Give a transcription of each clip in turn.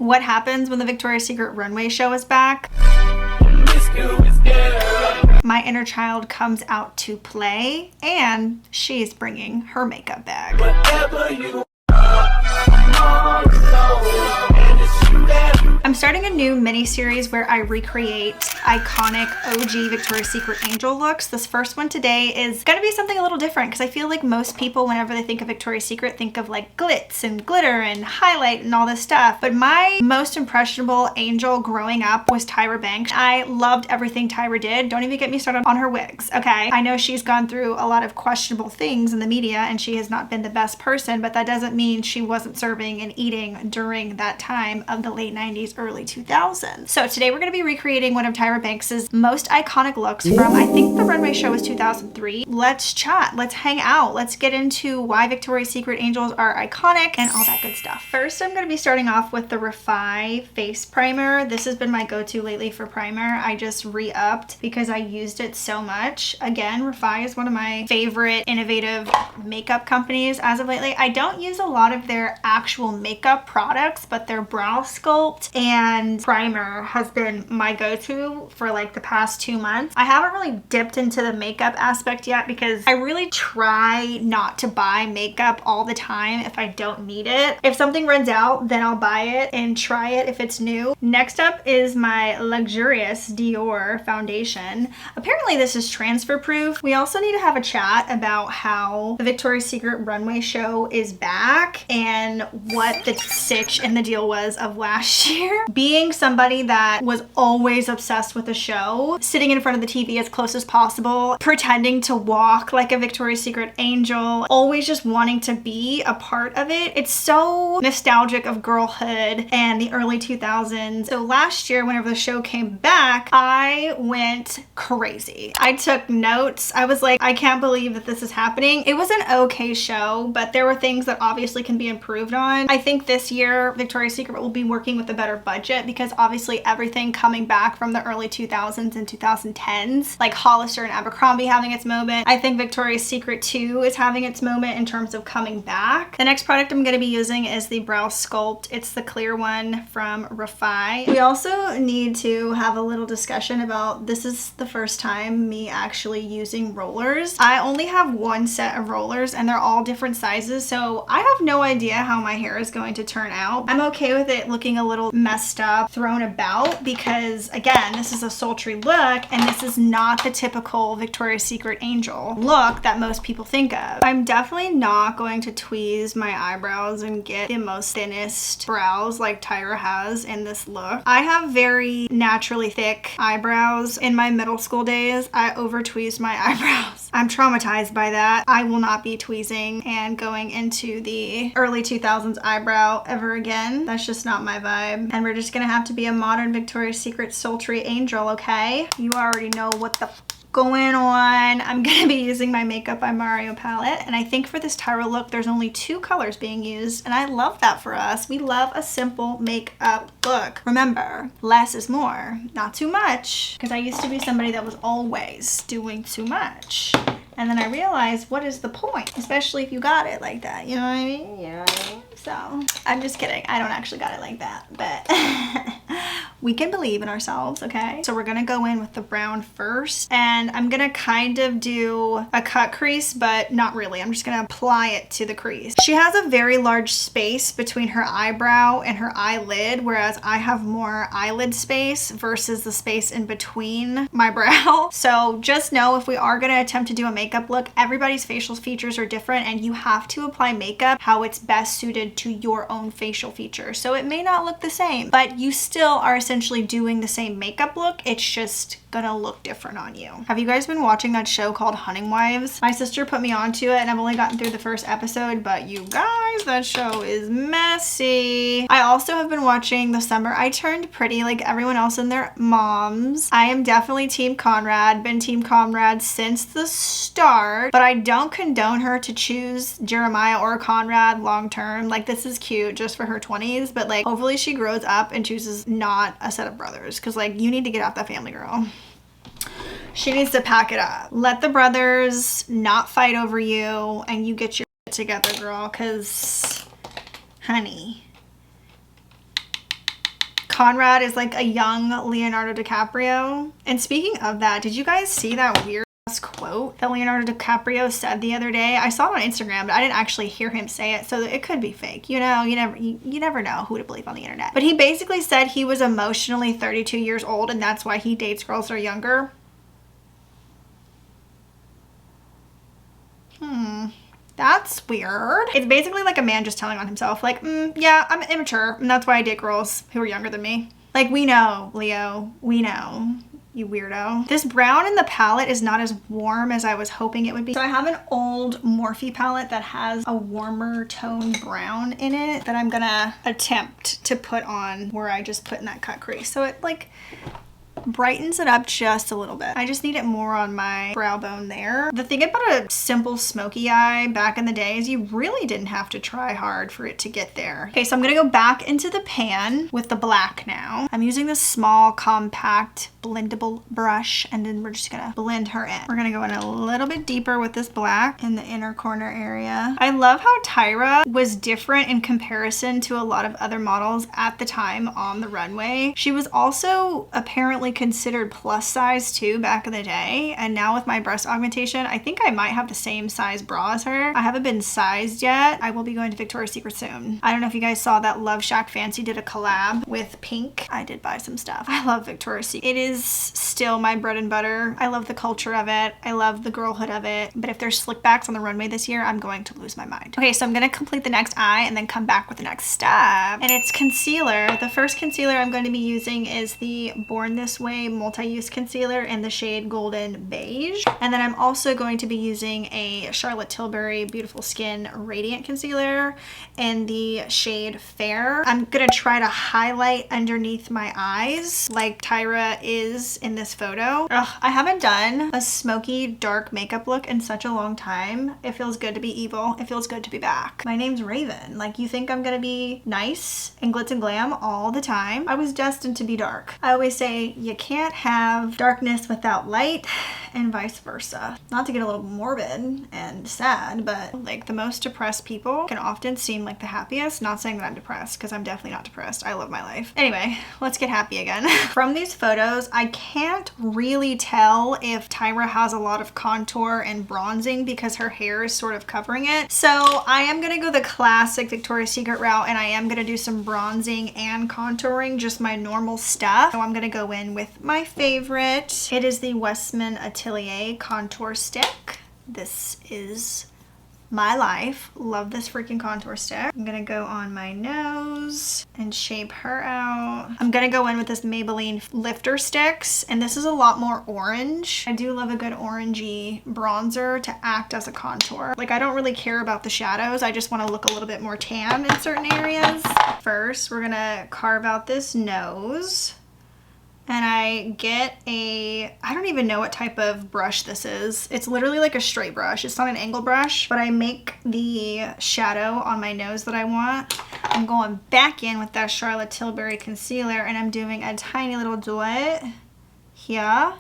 what happens when the Victoria's Secret runway show is back. My inner child comes out to play, and she's bringing her makeup bag. I'm starting a new mini series where I recreate iconic OG Victoria's Secret angel looks. This first one today is gonna be something a little different because I feel like most people, whenever they think of Victoria's Secret, think of like glitz and glitter and highlight and all this stuff. But my most impressionable angel growing up was Tyra Banks. I loved everything Tyra did. Don't even get me started on her wigs, okay? I know she's gone through a lot of questionable things in the media and she has not been the best person, but that doesn't mean she wasn't serving and eating during that time of the late 90s, early 2000s. So today we're going to be recreating one of Tyra Banks's most iconic looks from, I think the runway show was 2003. Let's chat, let's hang out, let's get into why Victoria's Secret angels are iconic and all that good stuff. First, I'm going to be starting off with the Refi face primer. This has been my go-to lately for primer. I just re-upped because I used it so much. Again, Refi is one of my favorite innovative makeup companies as of lately. I don't use a lot of their actual makeup products, but their brow sculpt and primer has been my go-to for like the past 2 months. I haven't really dipped into the makeup aspect yet because I really try not to buy makeup all the time if I don't need it. If something runs out, then I'll buy it and try it if it's new. Next up is my luxurious Dior foundation. Apparently this is transfer proof. We also need to have a chat about how the Victoria's Secret runway show is back and what the sitch and the deal was of last year. Being somebody that was always obsessed with the show, sitting in front of the TV as close as possible, pretending to walk like a Victoria's Secret angel, always just wanting to be a part of it. It's so nostalgic of girlhood and the early 2000s. So last year, whenever the show came back, I went crazy. I took notes. I was like, I can't believe that this is happening. It was an okay show, but there were things that obviously can be improved on. I think this year, Victoria's Secret will be working with a better budget because obviously everything coming back from the early 2000s and 2010s, like Hollister and Abercrombie having its moment. I think Victoria's Secret 2 is having its moment in terms of coming back. The next product I'm going to be using is the Brow Sculpt. It's the clear one from Refi. We also need to have a little discussion about, this is the first time me actually using rollers. I only have one set of rollers and they're all different sizes, so I have no idea how my hair is going to turn out. I'm okay with it looking a little messed up, thrown about, because again, this is a sultry look and this is not the typical Victoria's Secret angel look that most people think of. I'm definitely not going to tweeze my eyebrows and get the most thinnest brows like Tyra has in this look. I have very naturally thick eyebrows. In my middle school days, I over tweezed my eyebrows. I'm traumatized by that. I will not be tweezing and going into the early 2000s eyebrow ever again. That's just not my vibe. And we're just gonna have to be a modern Victoria's Secret sultry angel, okay? You already know what the going on. I'm gonna be using my Makeup by Mario palette, and I think for this Tyra look there's only 2 colors being used, and I love that for us. We love a simple makeup look. Remember, less is more, not too much, because I used to be somebody that was always doing too much. And then I realized, what is the point? Especially if you got it like that, you know what I mean? You know what I mean? So, I'm just kidding. I don't actually got it like that, but we can believe in ourselves, okay? So we're gonna go in with the brown first, and I'm gonna kind of do a cut crease, but not really. I'm just gonna apply it to the crease. She has a very large space between her eyebrow and her eyelid, whereas I have more eyelid space versus the space in between my brow. So just know, if we are gonna attempt to do a makeup look, everybody's facial features are different, and you have to apply makeup how it's best suited to your own facial features. So it may not look the same, but you still are essentially doing the same makeup look. It's just gonna look different on you. Have you guys been watching that show called Hunting Wives? My sister put me onto it, and I've only gotten through the first episode, but you guys, that show is messy. I also have been watching The Summer I Turned Pretty, like everyone else and their moms. I am definitely Team Conrad, been Team Conrad since the start, but I don't condone her to choose Jeremiah or Conrad long term. Like, this is cute just for her 20s, but like, hopefully she grows up and chooses not a set of brothers, because like, you need to get out that family, girl. She needs to pack it up. Let the brothers not fight over you, and you get your shit together, girl, because honey, Conrad is like a young Leonardo DiCaprio. And speaking of that, did you guys see that weird quote that Leonardo DiCaprio said the other day? I saw it on Instagram, but I didn't actually hear him say it, so it could be fake. You know, you never know who to believe on the internet. But he basically said he was emotionally 32 years old and that's why he dates girls that are younger. That's weird. It's basically like a man just telling on himself, like, yeah, I'm immature and that's why I date girls who are younger than me. Like, we know, Leo, we know. You weirdo. This brown in the palette is not as warm as I was hoping it would be. So I have an old Morphe palette that has a warmer tone brown in it that I'm gonna attempt to put on where I just put in that cut crease. So it like brightens it up just a little bit. I just need it more on my brow bone there. The thing about a simple smoky eye back in the day is you really didn't have to try hard for it to get there. Okay, so I'm gonna go back into the pan with the black now. I'm using this small, compact, blendable brush, and then we're just gonna blend her in. We're gonna go in a little bit deeper with this black in the inner corner area. I love how Tyra was different in comparison to a lot of other models at the time on the runway. She was also apparently considered plus size too back in the day, and now with my breast augmentation I think I might have the same size bra as her. I haven't been sized yet. I will be going to Victoria's Secret soon. I don't know if you guys saw that Love Shack Fancy did a collab with Pink. I did buy some stuff. I love Victoria's Secret. It is still my bread and butter. I love the culture of it. I love the girlhood of it, but if there's slick backs on the runway this year, I'm going to lose my mind. Okay, so I'm gonna complete the next eye and then come back with the next step, and it's concealer. The first concealer I'm going to be using is the Born This Way multi-use concealer in the shade Golden Beige. And then I'm also going to be using a Charlotte Tilbury Beautiful Skin Radiant Concealer in the shade Fair. I'm gonna try to highlight underneath my eyes like Tyra is in this photo. Ugh, I haven't done a smoky dark makeup look in such a long time. It feels good to be evil. It feels good to be back. My name's Raven. Like, you think I'm gonna be nice and glitz and glam all the time? I was destined to be dark. I always say you can't have darkness without light and vice versa. Not to get a little morbid and sad, but like the most depressed people can often seem like the happiest. Not saying that I'm depressed, because I'm definitely not depressed. I love my life. Anyway, let's get happy again. From these photos, I can't really tell if Tyra has a lot of contour and bronzing because her hair is sort of covering it. So I am gonna go the classic Victoria's Secret route, and I am gonna do some bronzing and contouring, just my normal stuff. So I'm gonna go in with my favorite. It is the Westman Atelier contour stick. This is my life. Love this freaking contour stick. I'm gonna go on my nose and shape her out. I'm gonna go in with this Maybelline lifter sticks, and this is a lot more orange. I do love a good orangey bronzer to act as a contour. Like, I don't really care about the shadows. I just want to look a little bit more tan in certain areas. First, we're gonna carve out this nose. And I get I don't even know what type of brush this is. It's literally like a straight brush. It's not an angle brush, but I make the shadow on my nose that I want. I'm going back in with that Charlotte Tilbury concealer, and I'm doing a tiny little dot here,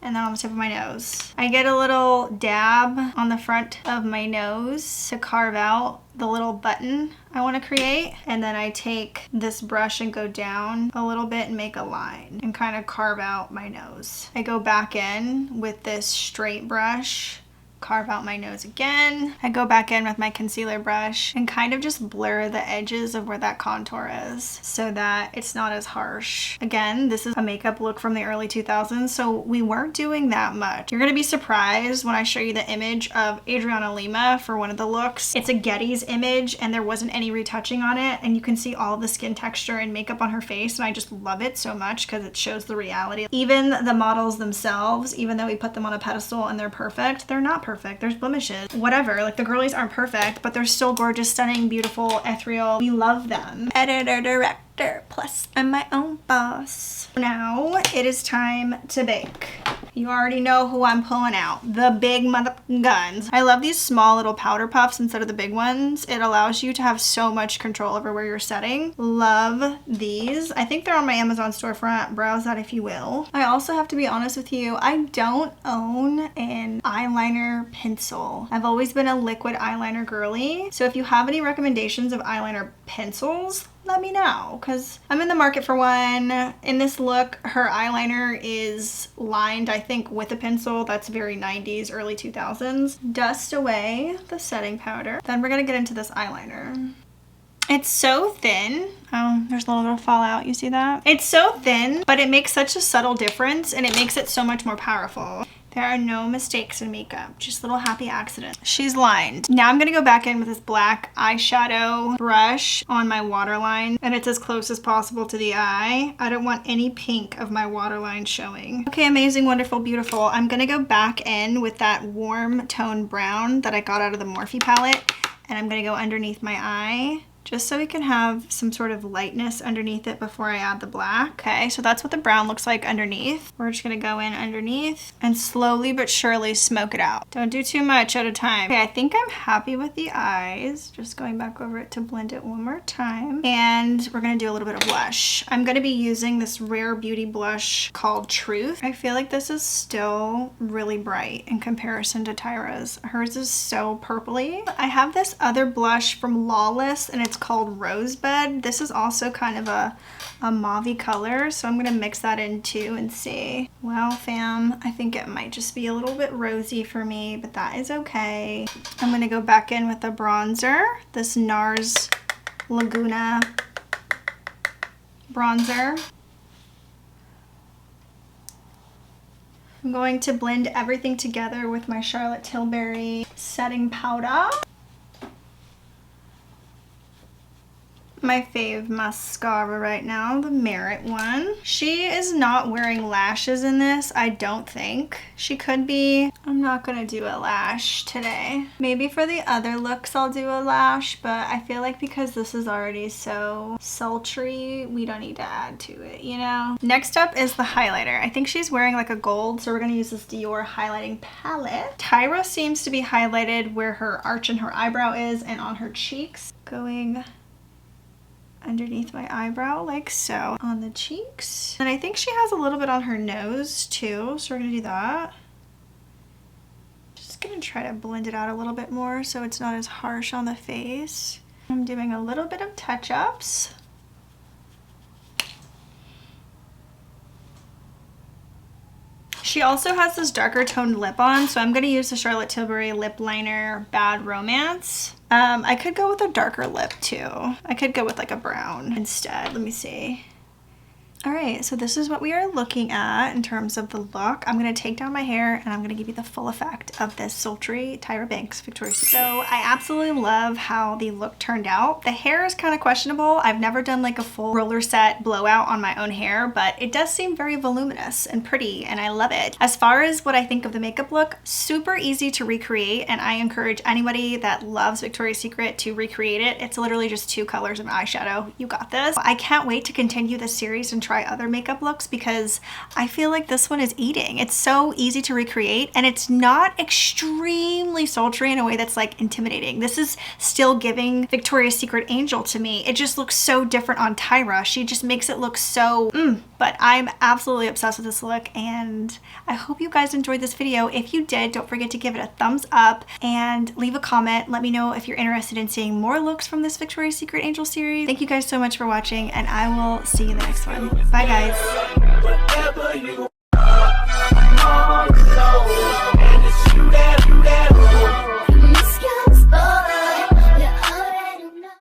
and then on the tip of my nose. I get a little dab on the front of my nose to carve out the little button I want to create, and then I take this brush and go down a little bit and make a line and kind of carve out my nose. I go back in with this straight brush, carve out my nose again. I go back in with my concealer brush and kind of just blur the edges of where that contour is so that it's not as harsh. Again, this is a makeup look from the early 2000s, so we weren't doing that much. You're gonna be surprised when I show you the image of Adriana Lima for one of the looks. It's a Getty's image and there wasn't any retouching on it, and you can see all the skin texture and makeup on her face, and I just love it so much because it shows the reality. Even the models themselves, even though we put them on a pedestal and they're perfect, they're not perfect. There's blemishes, whatever. Like, the girlies aren't perfect, but they're still gorgeous, stunning, beautiful, ethereal. We love them. Editor, director, plus I'm my own boss. Now it is time to bake. You already know who I'm pulling out. The big motherfucking guns. I love these small little powder puffs instead of the big ones. It allows you to have so much control over where you're setting. Love these. I think they're on my Amazon storefront. Browse that if you will. I also have to be honest with you. I don't own an eyeliner pencil. I've always been a liquid eyeliner girly. So if you have any recommendations of eyeliner pencils, let me know, because I'm in the market for one. In this look, her eyeliner is lined, I think, with a pencil. That's very 90s, early 2000s. Dust away the setting powder. Then we're gonna get into this eyeliner. It's so thin. Oh, there's a little bit of fallout. You see that? It's so thin, but it makes such a subtle difference and it makes it so much more powerful. There are no mistakes in makeup, just little happy accidents. She's lined. Now I'm gonna go back in with this black eyeshadow brush on my waterline, and it's as close as possible to the eye. I don't want any pink of my waterline showing. Okay, amazing, wonderful, beautiful. I'm gonna go back in with that warm tone brown that I got out of the Morphe palette, and I'm gonna go underneath my eye, just so we can have some sort of lightness underneath it before I add the black. Okay, so that's what the brown looks like underneath. We're just gonna go in underneath and slowly but surely smoke it out. Don't do too much at a time. Okay, I think I'm happy with the eyes. Just going back over it to blend it one more time. And we're gonna do a little bit of blush. I'm gonna be using this Rare Beauty blush called Truth. I feel like this is still really bright in comparison to Tyra's. Hers is so purpley. I have this other blush from Lawless, and it's called Rosebud. This is also kind of a mauve-y color, so I'm gonna mix that in too and see. Well, fam, I think it might just be a little bit rosy for me, but that is okay. I'm gonna go back in with a bronzer, this NARS Laguna bronzer. I'm going to blend everything together with my Charlotte Tilbury setting powder. My fave mascara right now, the Merit one. She is not wearing lashes in this, I don't think. She could be. I'm not gonna do a lash today. Maybe for the other looks I'll do a lash, but I feel like because this is already so sultry, we don't need to add to it, you know? Next up is the highlighter. I think she's wearing like a gold, so we're gonna use this Dior highlighting palette. Tyra seems to be highlighted where her arch in her eyebrow is and on her cheeks. Going underneath my eyebrow like so, on the cheeks. And I think she has a little bit on her nose too, so we're gonna do that. Just gonna try to blend it out a little bit more so it's not as harsh on the face. I'm doing a little bit of touch-ups. She also has this darker toned lip on, so I'm gonna use the Charlotte Tilbury lip liner Bad Romance. I could go with a darker lip too. I could go with like a brown instead. Let me see. All right, so this is what we are looking at in terms of the look. I'm gonna take down my hair and I'm gonna give you the full effect of this sultry Tyra Banks Victoria's Secret. So I absolutely love how the look turned out. The hair is kind of questionable. I've never done like a full roller set blowout on my own hair, but it does seem very voluminous and pretty and I love it. As far as what I think of the makeup look, super easy to recreate, and I encourage anybody that loves Victoria's Secret to recreate it. It's literally just 2 colors of eyeshadow. You got this. I can't wait to continue this series and try other makeup looks because I feel like this one is eating. It's so easy to recreate and it's not extremely sultry in a way that's like intimidating. This is still giving Victoria's Secret Angel to me. It just looks so different on Tyra. She just makes it look so but I'm absolutely obsessed with this look and I hope you guys enjoyed this video. If you did, don't forget to give it a thumbs up and leave a comment. Let me know if you're interested in seeing more looks from this Victoria's Secret Angel series. Thank you guys so much for watching and I will see you in the next one. Bye guys.